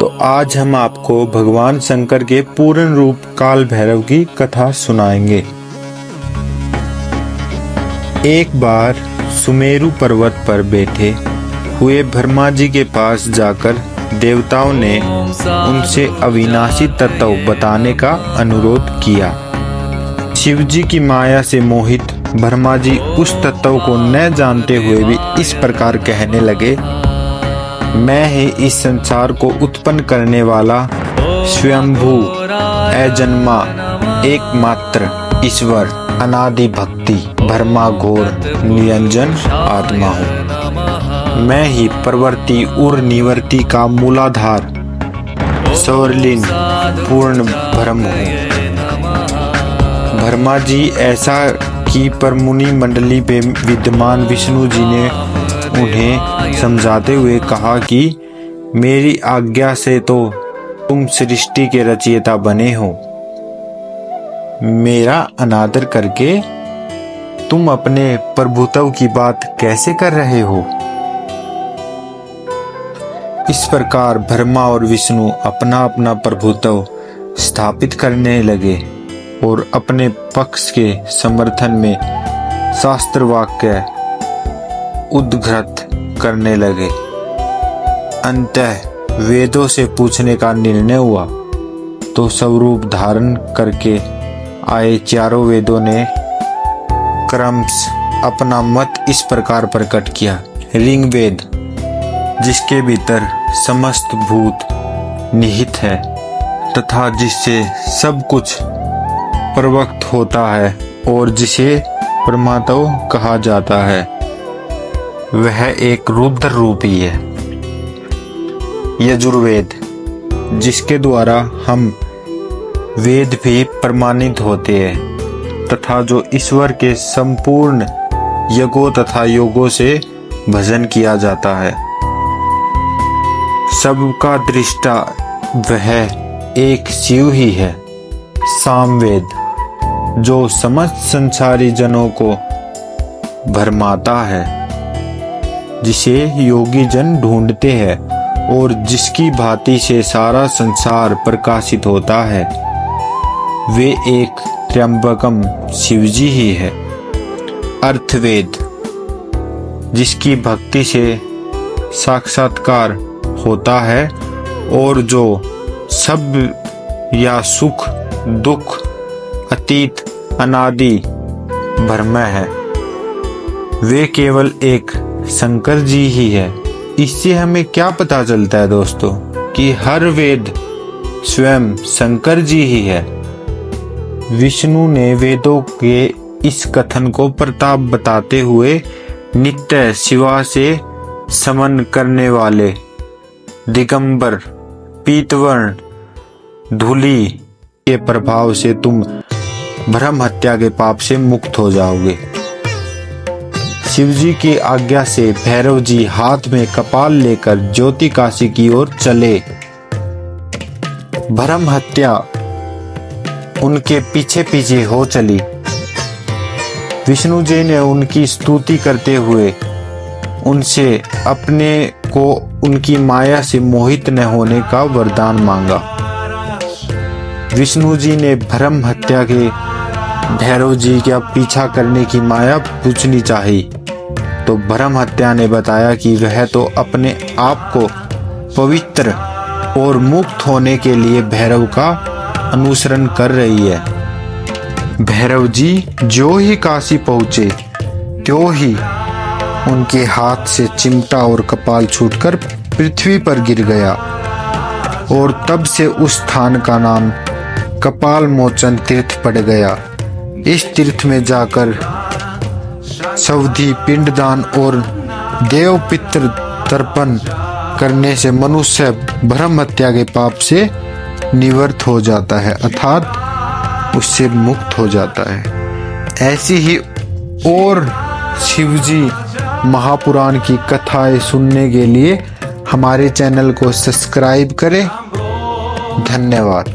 तो आज हम आपको भगवान शंकर के पूर्ण रूप काल भैरव की कथा सुनाएंगे। एक बार सुमेरु पर्वत पर बैठे हुए ब्रह्मा जी के पास जाकर देवताओं ने उनसे अविनाशी तत्व बताने का अनुरोध किया। शिव जी की माया से मोहित ब्रह्मा जी उस तत्व को न जानते हुए भी इस प्रकार कहने लगे, मैं ही इस संसार को उत्पन्न करने वाला स्वयंभू अजन्मा एकमात्र ईश्वर अनादि भक्ति ब्रह्मा घोर निरंजन आत्मा हूँ। मैं ही प्रवृत्ति और निवृत्ति का मूलाधार स्वर्लीन पूर्ण ब्रह्म हूँ। ब्रह्मा जी ऐसा कि पर मुनि मंडली पे विद्यमान विष्णु जी ने उन्हें समझाते हुए कहा कि मेरी आज्ञा से तो तुम सृष्टि के रचयिता बने हो, मेरा अनादर करके तुम अपने प्रभुत्व की बात कैसे कर रहे हो। इस प्रकार ब्रह्मा और विष्णु अपना अपना प्रभुत्व स्थापित करने लगे और अपने पक्ष के समर्थन में शास्त्र वाक्य उद्धृत करने लगे। अंततः वेदों से पूछने का निर्णय हुआ तो स्वरूप धारण करके आए चारों वेदों ने क्रमश अपना मत इस प्रकार प्रकट किया। ऋग्वेद, जिसके भीतर समस्त भूत निहित है तथा जिससे सब कुछ प्रवक्त होता है और जिसे परमात्मा कहा जाता है, वह एक रुद्र रूप ही है। यजुर्वेद, जिसके द्वारा हम वेद भी प्रमाणित होते हैं तथा जो ईश्वर के संपूर्ण यज्ञों तथा योगों से भजन किया जाता है, सबका दृष्टा वह एक शिव ही है। सामवेद, जो समस्त संसारी जनों को भरमाता है, जिसे योगी जन ढूंढते हैं और जिसकी भांति से सारा संसार प्रकाशित होता है, वे एक त्र्यंबकम शिवजी ही है। अर्थवेद, जिसकी भक्ति से साक्षात्कार होता है और जो सब या सुख दुख अतीत अनादि ब्रह्म है, वे केवल एक शंकर जी ही है। इससे हमें क्या पता चलता है दोस्तों कि हर वेद स्वयं शंकर जी ही है। विष्णु ने वेदों के इस कथन को प्रताप बताते हुए नित्य शिवा से समन करने वाले दिगंबर पीतवर्ण धूली के प्रभाव से तुम ब्रह्म हत्या के पाप से मुक्त हो जाओगे। शिवजी की आज्ञा से भैरव जी हाथ में कपाल लेकर ज्योति काशी की ओर चले। ब्रह्म हत्या उनके पीछे पीछे हो चली। विष्णु जी ने उनकी स्तुति करते हुए उनसे अपने को उनकी माया से मोहित न होने का वरदान मांगा। विष्णु जी ने ब्रह्म हत्या के भैरव जी का पीछा करने की माया पूछनी चाहिए, तो ब्रह्म हत्या ने बताया कि वह तो अपने आप को पवित्र और मुक्त होने के लिए भैरव का अनुसरण कर रही है। भैरव जी जो ही काशी पहुंचे त्यों ही उनके हाथ से चिमटा और कपाल छूटकर पृथ्वी पर गिर गया और तब से उस स्थान का नाम कपाल मोचन तीर्थ पड़ गया। इस तीर्थ में जाकर सवधि पिंडदान और देव पितृ तर्पण करने से मनुष्य ब्रह्म हत्या के पाप से निवृत्त हो जाता है, अर्थात उससे मुक्त हो जाता है। ऐसी ही और शिवजी महापुराण की कथाएं सुनने के लिए हमारे चैनल को सब्सक्राइब करें। धन्यवाद।